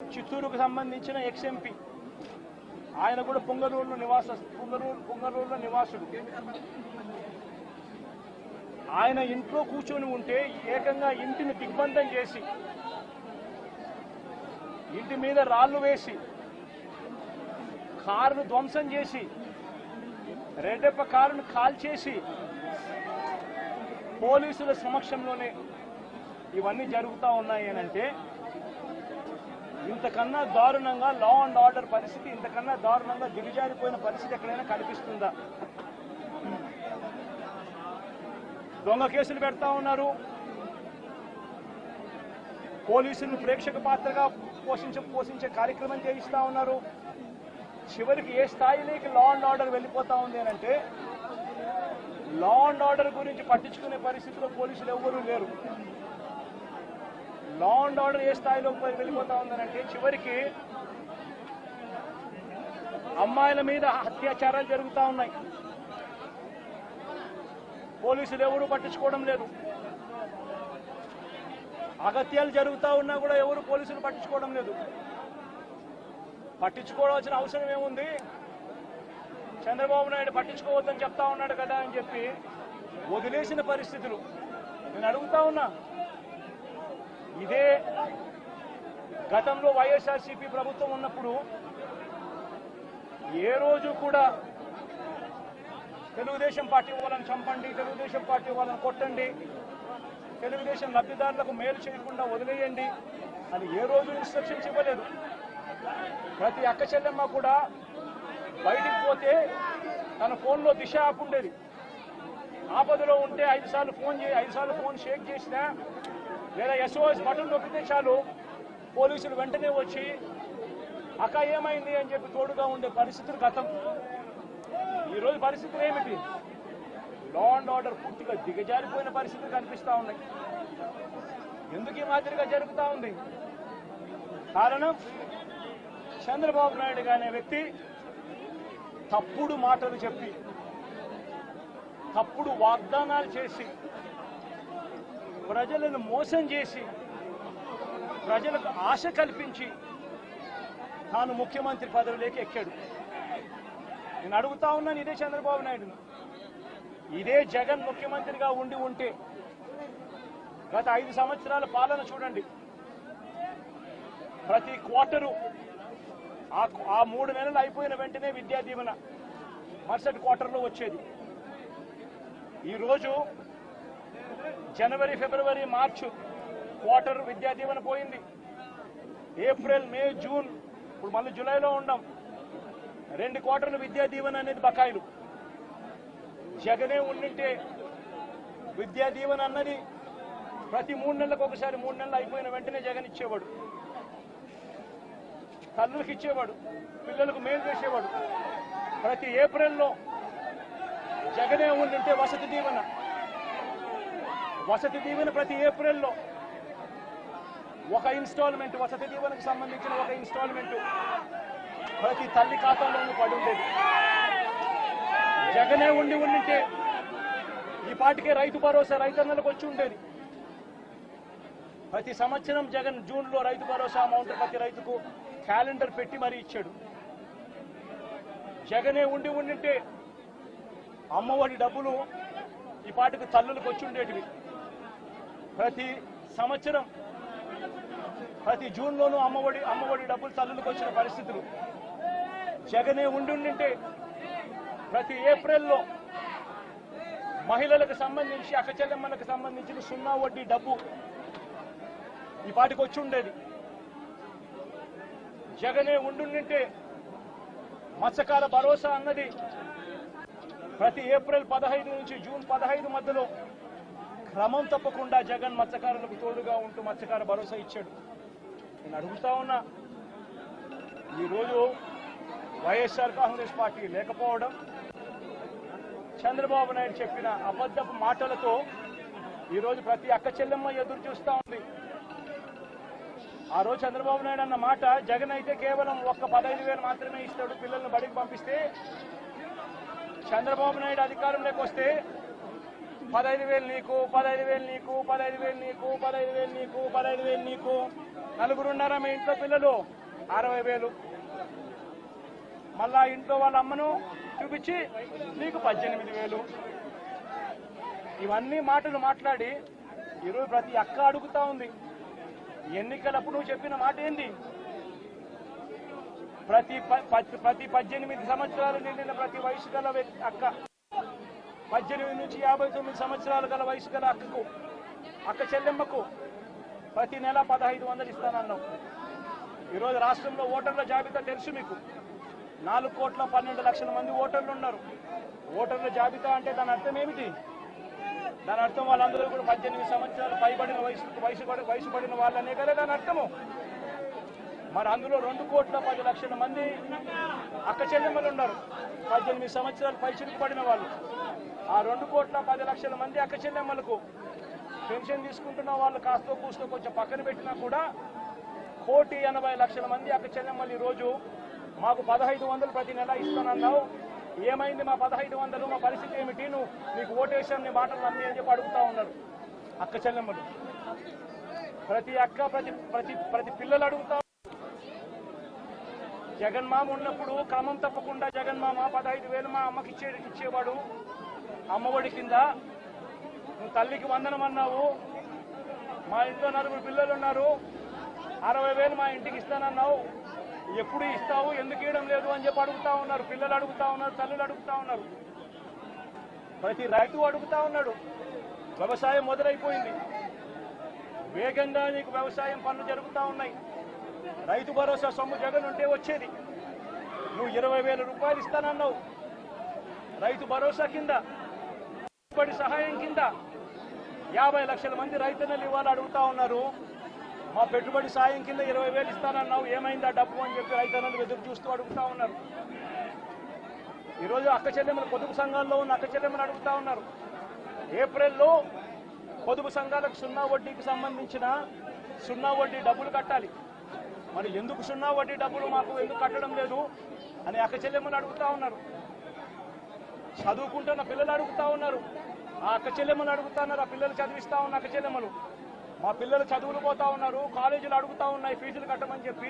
చిత్తూరుకు సంబంధించిన ఎక్స్ఎంపీ ఆయన కూడా పుంగనూరులో నివాసుడు. ఆయన ఇంట్లో కూర్చొని ఉంటే ఏకంగా ఇంటిని దిగ్బంధం చేసి ఇంటి మీద రాళ్లు వేసి కారును ధ్వంసం చేసి రెడ్డప్ప కారును కాల్చేసి పోలీసుల సమక్షంలోనే ఇవన్నీ జరుగుతూ ఉన్నాయి అనంటే ఇంతకన్నా దారుణంగా లా అండ్ ఆర్డర్ పరిస్థితి, ఇంతకన్నా దారుణంగా దిగజారిపోయిన పరిస్థితి ఎక్కడైనా కనిపిస్తుందా? దొంగ కేసులు పెడతా ఉన్నారు, పోలీసులను ప్రేక్షక పాత్రగా పోషించే కార్యక్రమం చేయిస్తా ఉన్నారు. చివరికి ఏ స్థాయిలోకి లా అండ్ ఆర్డర్ వెళ్ళిపోతా ఉంది అంటే లా అండ్ ఆర్డర్ గురించి పట్టించుకునే పరిస్థితిలో పోలీసులు ఎవ్వరూ లేరు. లా అండ్ ఆర్డర్ ఏ స్థాయిలో వెళ్ళిపోతా ఉందనంటే చివరికి అమ్మాయిల మీద అత్యాచారాలు జరుగుతూ ఉన్నాయి, పోలీసులు ఎవరూ పట్టించుకోవడం లేదు. అగత్యాలు జరుగుతూ ఉన్నా కూడా ఎవరు పోలీసులు పట్టించుకోవడం లేదు. పట్టించుకోవాల్సిన అవసరం ఏముంది? చంద్రబాబు నాయుడు పట్టించుకోవద్దని చెప్తా ఉన్నాడు కదా అని చెప్పి వదిలేసిన పరిస్థితులు. నేను అడుగుతా ఉన్నా, ఇదే గతంలో వైఎస్ఆర్సీపీ ప్రభుత్వం ఉన్నప్పుడు ఏ రోజు కూడా తెలుగుదేశం పార్టీ వాళ్ళని చంపండి, తెలుగుదేశం పార్టీ వాళ్ళని కొట్టండి, తెలుగుదేశం లబ్ధిదారులకు మేలు చేయకుండా వదిలేయండి అని ఏ రోజు ఇన్స్ట్రక్షన్స్ ఇవ్వలేదు. ప్రతి అక్క చెల్లెమ్మ కూడా బయటికి పోతే తన ఫోన్లో దిశ యాప్ ఉండేది. ఆపదలో ఉంటే 5 సార్లు ఫోన్ షేక్ చేసినా లేదా SOS బటన్ నొక్కితే చాలు పోలీసులు వెంటనే వచ్చి అక్క ఏమైంది అని చెప్పి తోడుగా ఉండే పరిస్థితులు గతం. ఈరోజు పరిస్థితులు ఏమిటి? లా అండ్ ఆర్డర్ పూర్తిగా దిగజారిపోయిన పరిస్థితులు కనిపిస్తూ ఉన్నాయి. ఎందుకు ఈ మాదిరిగా జరుగుతూ ఉంది? కారణం చంద్రబాబు నాయుడు అనే వ్యక్తి తప్పుడు మాటలు చెప్పి, తప్పుడు వాగ్దానాలు చేసి, ప్రజలను మోసం చేసి, ప్రజలకు ఆశ కల్పించి తాను ముఖ్యమంత్రి పదవిలోకి ఎక్కాడు. నేను అడుగుతా ఉన్నాను, ఇదే చంద్రబాబు నాయుడును, ఇదే జగన్ ముఖ్యమంత్రిగా ఉంటే గత 5 సంవత్సరాల పాలన చూడండి. ప్రతి క్వార్టరు ఆ 3 నెలలు అయిపోయిన వెంటనే విద్యా దీవెన మరుసటి క్వార్టర్లో వచ్చేది. ఈరోజు జనవరి, ఫిబ్రవరి, మార్చి క్వార్టర్ విద్యా దీవెన పోయింది. ఏప్రిల్, మే, జూన్, ఇప్పుడు మళ్ళీ జూలైలో ఉన్నాం. 2 క్వార్టర్లు విద్యా దీవెన అనేది బకాయిలు. జగనే ఉండింటే విద్యా దీవెన అన్నది ప్రతి 3 నెలలకు ఒకసారి, 3 నెలలు అయిపోయిన వెంటనే జగన్ ఇచ్చేవాడు, తల్లులకు ఇచ్చేవాడు, పిల్లలకు మేలు చేసేవాడు. ప్రతి ఏప్రిల్లో జగనే ఉండింటే వసతి దీవెన ప్రతి ఏప్రిల్లో ఒక ఇన్స్టాల్మెంట్, వసతి దీవెనకు సంబంధించిన ఒక ఇన్స్టాల్మెంట్ ప్రతి తల్లి ఖాతాలోనూ పడి ఉండేది. జగనే ఉండింటే ఈ పాటికే రైతు భరోసా రైతన్నలకు వచ్చి ఉండేది. ప్రతి సంవత్సరం జగన్ జూన్లో రైతు భరోసా అమౌంట్ ప్రతి రైతుకు క్యాలెండర్ పెట్టి మరీ ఇచ్చాడు. జగనే ఉండింటే అమ్మఒడి డబ్బులు ఈ పాటికి తల్లులకు వచ్చి ఉండేటివి. ప్రతి సంవత్సరం ప్రతి జూన్లోనూ అమ్మఒడి డబ్బులు తల్లులకు వచ్చిన పరిస్థితులు. జగనే ఉండింటే ప్రతి ఏప్రిల్లో మహిళలకు సంబంధించి, అక్క చెల్లెమ్మలకు సంబంధించిన 0 వడ్డీ డబ్బు ఈ పాటికి వచ్చి ఉండేది. జగనే ఉండింటే మత్స్యకార భరోసా అన్నది ప్రతి ఏప్రిల్ 15 నుంచి జూన్ 15 మధ్యలో క్రమం తప్పకుండా జగన్ మత్స్యకారులకు తోడుగా ఉంటూ మత్స్యకార భరోసా ఇచ్చాడు. నేను అడుగుతా ఉన్నా, ఈరోజు వైఎస్ఆర్ కాంగ్రెస్ పార్టీ లేకపోవడం, చంద్రబాబు నాయుడు చెప్పిన అబద్ధపు మాటలతో ఈరోజు ప్రతి అక్క చెల్లెమ్మ ఎదురు చూస్తూ ఉంది. ఆ రోజు చంద్రబాబు నాయుడు అన్న మాట, జగన్ అయితే కేవలం 15,000 మాత్రమే ఇస్తాడు పిల్లల్ని బడికి పంపిస్తే, చంద్రబాబు నాయుడు అధికారంలోకి వస్తే 15,000 నీకు, 15,000 నీకు, 15,000 నీకు, 15,000 నీకు, 15,000 నీకు. నలుగురున్నారా మీ ఇంట్లో పిల్లలు? 60,000. మళ్ళా ఇంట్లో వాళ్ళ అమ్మను చూపించి నీకు 18,000. ఇవన్నీ మాటలు మాట్లాడి ఈరోజు ప్రతి అక్క అడుగుతా ఉంది. ఎన్నికలప్పుడు నువ్వు చెప్పిన మాట ఏంది? ప్రతి 18 సంవత్సరాలు నిండిన ప్రతి వయసు గల అక్క, 18 నుంచి 59 సంవత్సరాలు గల వయసు గల అక్కకు, అక్క చెల్లెమ్మకు ప్రతి నెల 1,500 ఇస్తానన్నావు. ఈరోజు రాష్ట్రంలో ఓటర్ల జాబితా తెలుసు మీకు. 4,12,00,000 మంది ఓటర్లు ఉన్నారు. ఓటర్ల జాబితా అంటే దాని అర్థం ఏమిటి? దాని అర్థం వాళ్ళందరూ కూడా 18 సంవత్సరాలు పైబడిన వయసు పడిన వాళ్ళనే కదా దాని అర్థము. మరి అందులో 2,10,00,000 మంది అక్క చెల్లెమ్మలు ఉన్నారు, 18 సంవత్సరాలు పైచులకు పడిన వాళ్ళు. ఆ 2,10,00,000 మంది అక్క చెల్లెమ్మలకు పెన్షన్ తీసుకుంటున్న వాళ్ళు కాస్తో కూస్తో కొంచెం పక్కన పెట్టినా కూడా 1,80,00,000 మంది అక్క చెల్లెమ్మలు ఈరోజు మాకు 1,500 ప్రతి నెల ఇస్తానన్నావు. ఏమైంది మా 1,500? మా పరిస్థితి ఏమిటి? నీకు ఓటేసాం, నీ మాటలు నమ్మి అని చెప్పి అడుగుతా ఉన్నారు అక్క చెల్లెమ్మలు. ప్రతి అక్క ప్రతి పిల్లలు అడుగుతా. జగన్మామ ఉన్నప్పుడు క్రమం తప్పకుండా జగన్మామ 15,000 మా అమ్మకి ఇచ్చేవాడు అమ్మఒడి కింద. నువ్వు తల్లికి వందనం అన్నావు. మా ఇంట్లో 9 పిల్లలు ఉన్నారు, 60,000 మా ఇంటికి ఇస్తానన్నావు. ఎప్పుడు ఇస్తావు, ఎందుకు ఇవ్వడం లేదు అని చెప్పి అడుగుతా ఉన్నారు. పిల్లలు అడుగుతా ఉన్నారు, తల్లులు అడుగుతా ఉన్నారు, ప్రతి రైతు అడుగుతా ఉన్నాడు. వ్యవసాయం మొదలైపోయింది, వేగంగా నీకు వ్యవసాయం పనులు జరుగుతూ ఉన్నాయి. రైతు భరోసా సొమ్ము జగన్ ఉంటే వచ్చేది. నువ్వు 20,000 రూపాయలు ఇస్తానన్నావు రైతు భరోసా కింద. పెట్టుబడి సహాయం కింద 50,00,000 మంది రైతన్నలు ఇవ్వాలి అడుగుతా ఉన్నారు. మా పెట్టుబడి సాయం కింద 20,000 ఇస్తానన్నావు, ఏమైందా డబ్బు అని చెప్పి రైతన్నలు ఎదురు చూస్తూ అడుగుతా ఉన్నారు. ఈరోజు అక్క చెల్లెమ్మలు పొదుపు సంఘాల్లో ఉన్న అక్క చెల్లెమ్మలు అడుగుతా ఉన్నారు. ఏప్రిల్లో పొదుపు సంఘాలకు 0 వడ్డీకి సంబంధించిన 0 వడ్డీ డబ్బులు కట్టాలి. మరి ఎందుకు 0 వడ్డీ డబ్బులు మాకు ఎందుకు కట్టడం లేదు అని అక్క చెల్లెమ్మలు అడుగుతా ఉన్నారు. చదువుకుంటున్న పిల్లలు అడుగుతా ఉన్నారు. ఆ అక్క చెల్లెమ్మలు అడుగుతా ఉన్నారు. ఆ పిల్లలు చదివిస్తా ఉన్న అక్క చెల్లెమ్మలు, మా పిల్లలు చదువులు పోతా ఉన్నారు, కాలేజీలు అడుగుతా ఉన్నాయి ఫీజులు కట్టమని చెప్పి.